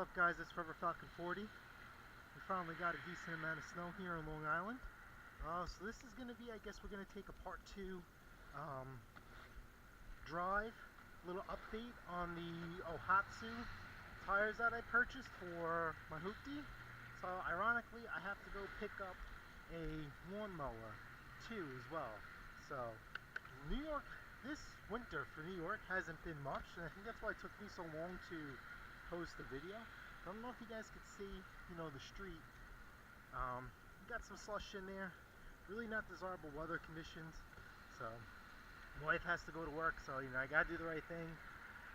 What's up, guys? It's Falken 40. We finally got a decent amount of snow here in Long Island. So this is going to be, I guess we're going to take a part 2 drive, little update on the Ohtsu tires that I purchased for my hoopty. So ironically, I have to go pick up a lawnmower too as well. So New York, this winter for New York hasn't been much, and I think that's why it took me so long to post the video. I don't know if you guys could see, the street. We got some slush in there. Really not desirable weather conditions. So my wife has to go to work, so I gotta do the right thing.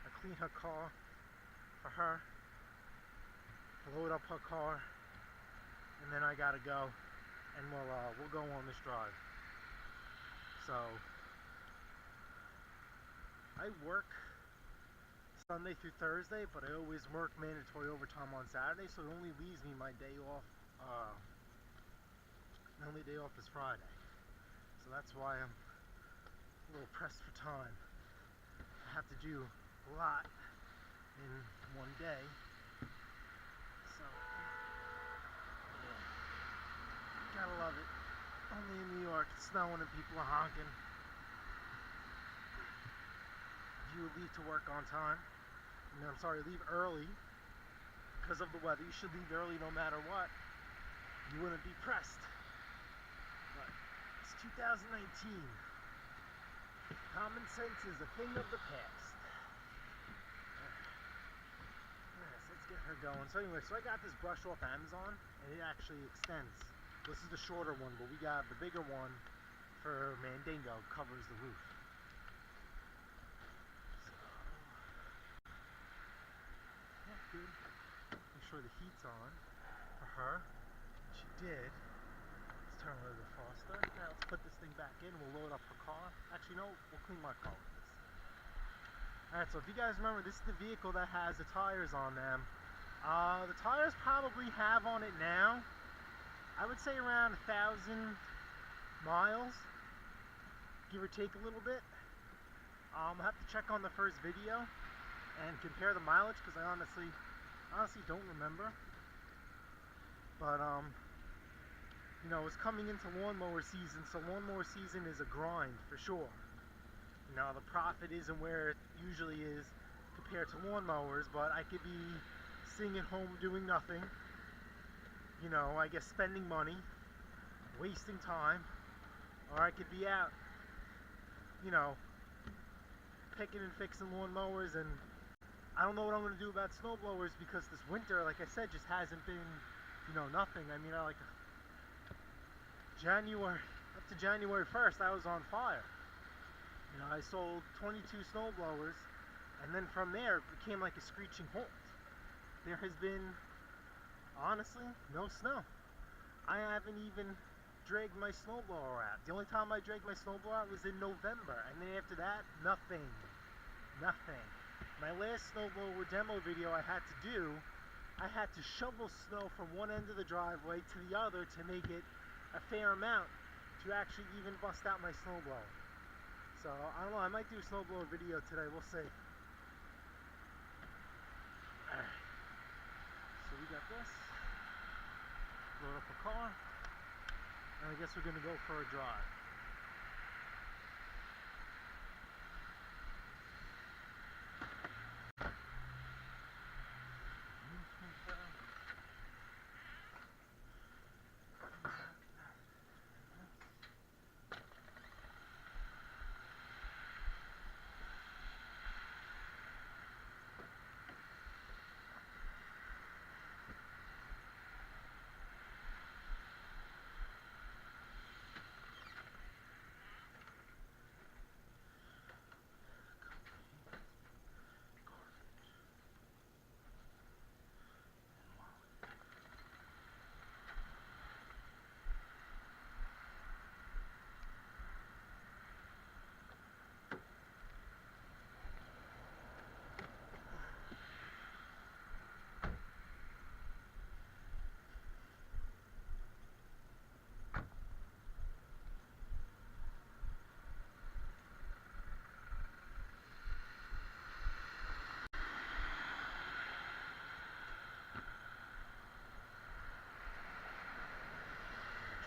I clean her car for her, load up her car, and then I gotta go, and we'll go on this drive. So I work Sunday through Thursday, but I always work mandatory overtime on Saturday, so it only leaves me my day off. My only day off is Friday, so that's why I'm a little pressed for time. I have to do a lot in one day, so gotta love it. Only in New York, it's snowing and people are honking. If you leave to work on time, leave early because of the weather. You should leave early no matter what. You wouldn't be pressed. But it's 2019. Common sense is a thing of the past. Yes, let's get her going. So anyway, I got this brush off Amazon, and it actually extends. This is the shorter one, but we got the bigger one for Mandingo, covers the roof. Good. Make sure the heat's on for her. She did. Let's turn a little bit faster. Now let's put this thing back in. We'll load up her car. Actually, no, we'll clean my car with this. Alright, so if you guys remember, this is the vehicle that has the tires on them. The tires probably have on it now, I would say around 1,000 miles, give or take a little bit. I'll have to check on the first video and compare the mileage, because I honestly don't remember. But it's coming into lawnmower season, so lawnmower season is a grind for sure. The profit isn't where it usually is compared to lawnmowers, but I could be sitting at home doing nothing, I guess spending money, wasting time, or I could be out, picking and fixing lawnmowers. And I don't know what I'm going to do about snowblowers, because this winter, like I said, just hasn't been, nothing. Up to January 1st, I was on fire. I sold 22 snowblowers, and then from there, it became like a screeching halt. There has been, honestly, no snow. I haven't even dragged my snowblower out. The only time I dragged my snowblower out was in November, and then after that, nothing. My last snowblower demo video I had to shovel snow from one end of the driveway to the other to make it a fair amount to actually even bust out my snowblower. So, I don't know, I might do a snowblower video today, we'll see. Alright, so we got this, load up a car, and I guess we're going to go for a drive.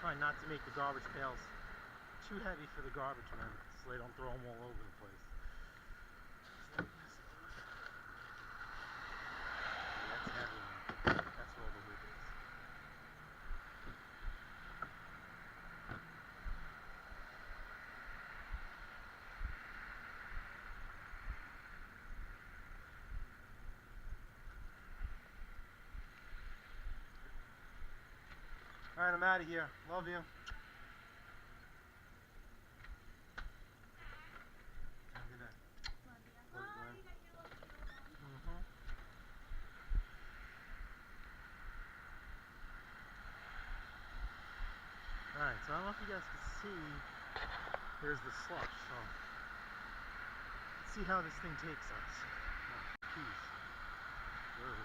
trying not to make the garbage pails too heavy for the garbage men, so they don't throw them all over the place. Yeah, that's heavy. That's where all the wood is. Alright, I'm out of here. Love you. Alright, so I don't know if you guys can see, there's the slush, so let's see how this thing takes us. Oh, geez. Whoa.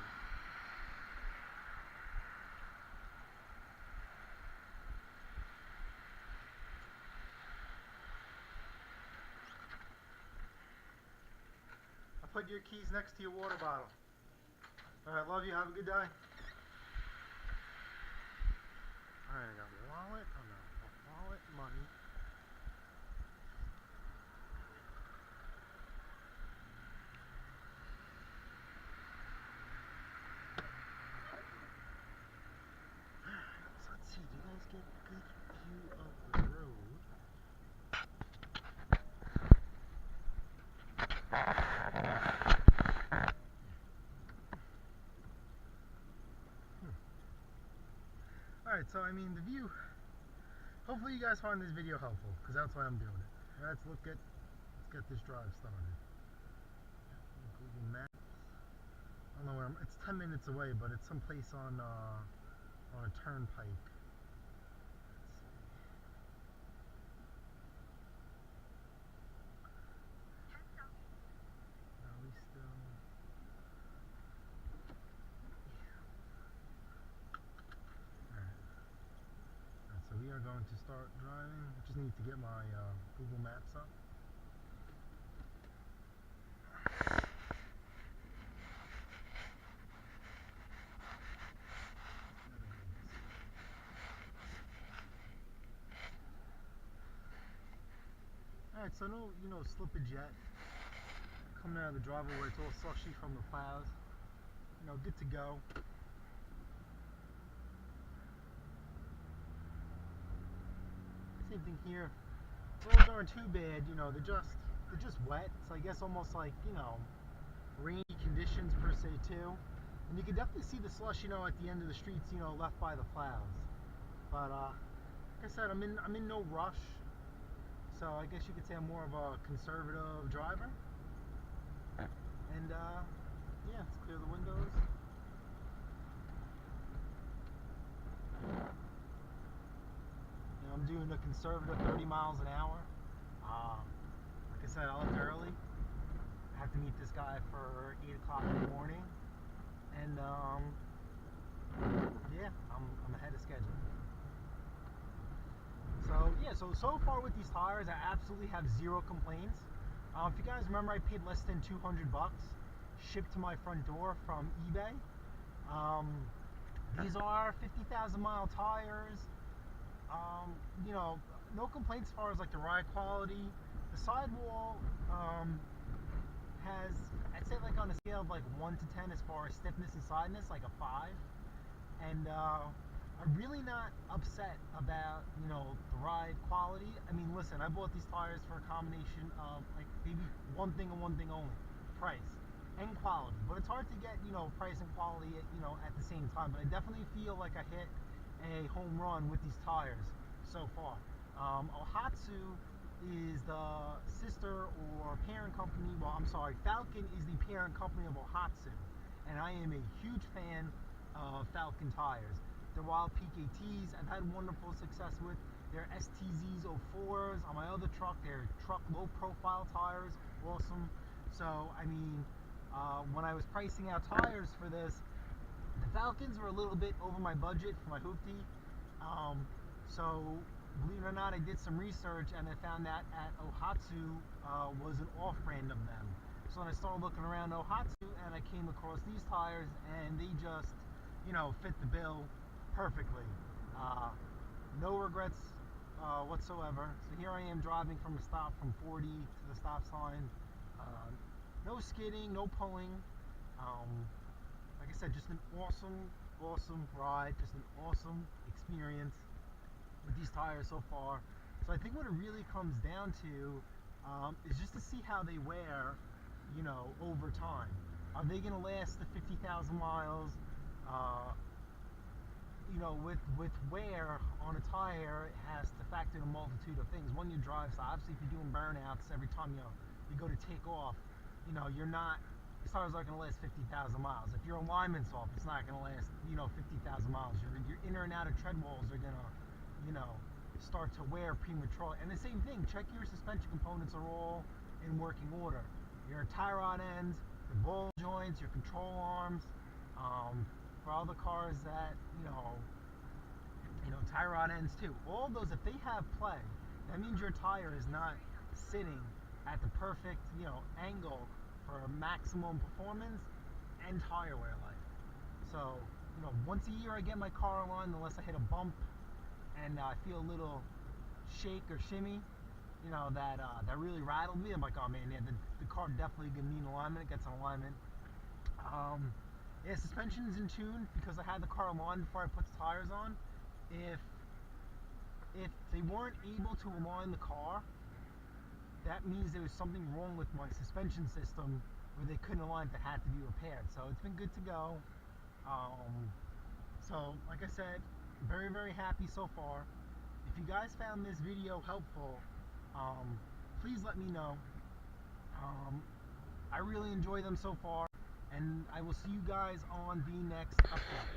I'll put your keys next to your water bottle. Alright, love you, have a good day. Alright, I got wallet, oh no, wallet, money. So let's see, do you guys get a good view of the road? Alright, so I mean the view, hopefully you guys find this video helpful, because that's why I'm doing it. Let's get this drive started. Google Maps. I don't know where it's 10 minutes away, but it's someplace on a turnpike. Let's see. Are we still? So we are going to start driving. I just need to get my Google Maps up. Alright, so no, slippage yet. Coming out of the driveway where it's all slushy from the plows. Good to go. Same thing here. Roads aren't too bad, they're just wet. So I guess almost like, rainy conditions per se too. And you can definitely see the slush, at the end of the streets, left by the plows. But like I said, I'm in no rush. So I guess you could say I'm more of a conservative driver. And yeah, let's clear the windows. I'm doing a conservative 30 miles an hour. Like I said, I left early. I have to meet this guy for 8 o'clock in the morning. And yeah, I'm ahead of schedule. So yeah, so far with these tires, I absolutely have zero complaints. If you guys remember, I paid less than $200 shipped to my front door from eBay. These are 50,000 mile tires. No complaints as far as like the ride quality. The sidewall has, I'd say, like on a scale of like 1 to 10 as far as stiffness and sideness, like a 5. And I'm really not upset about, the ride quality. I mean, listen, I bought these tires for a combination of like maybe one thing and one thing only: price and quality. But it's hard to get, price and quality, at the same time. But I definitely feel like I hit a home run with these tires so far. Ohtsu is the sister or parent company. Well, I'm sorry, Falken is the parent company of Ohtsu, and I am a huge fan of Falken tires. Their Wild Peak ATs, I've had wonderful success with. Their STZs 04s on my other truck. Their truck low profile tires, awesome. So I mean, when I was pricing out tires for this, the Falkens were a little bit over my budget for my hoopty. So believe it or not, I did some research and I found that at Ohtsu was an off-brand of them. So when I started looking around Ohtsu, and I came across these tires, and they just, fit the bill perfectly. No regrets whatsoever. So here I am driving from the stop from 40 to the stop sign. No skidding, no pulling. Like I said, just an awesome ride, just an awesome experience with these tires so far. So I think what it really comes down to is just to see how they wear, over time. Are they going to last the 50,000 miles? With wear on a tire, it has to factor in a multitude of things. One, you drive, so obviously if you're doing burnouts every time you go to take off, you're not, these tires aren't going to last 50,000 miles. If your alignment's off, it's not going to last, 50,000 miles. Your inner and outer tread walls are going to, start to wear prematurely. And the same thing, check your suspension components are all in working order. Your tie rod ends, your ball joints, your control arms. For all the cars that, tie rod ends too. All those, if they have play, that means your tire is not sitting at the perfect, angle for maximum performance and tire wear life. So, once a year I get my car aligned, unless I hit a bump and I feel a little shake or shimmy, that really rattled me. I'm like, oh man, yeah, the car definitely gonna need an alignment. It gets an alignment. Yeah, suspension's in tune because I had the car aligned before I put the tires on. If they weren't able to align the car, that means there was something wrong with my suspension system where they couldn't align it, that had to be repaired. So it's been good to go. So like I said, very happy so far. If you guys found this video helpful, please let me know. I really enjoy them so far, and I will see you guys on the next update.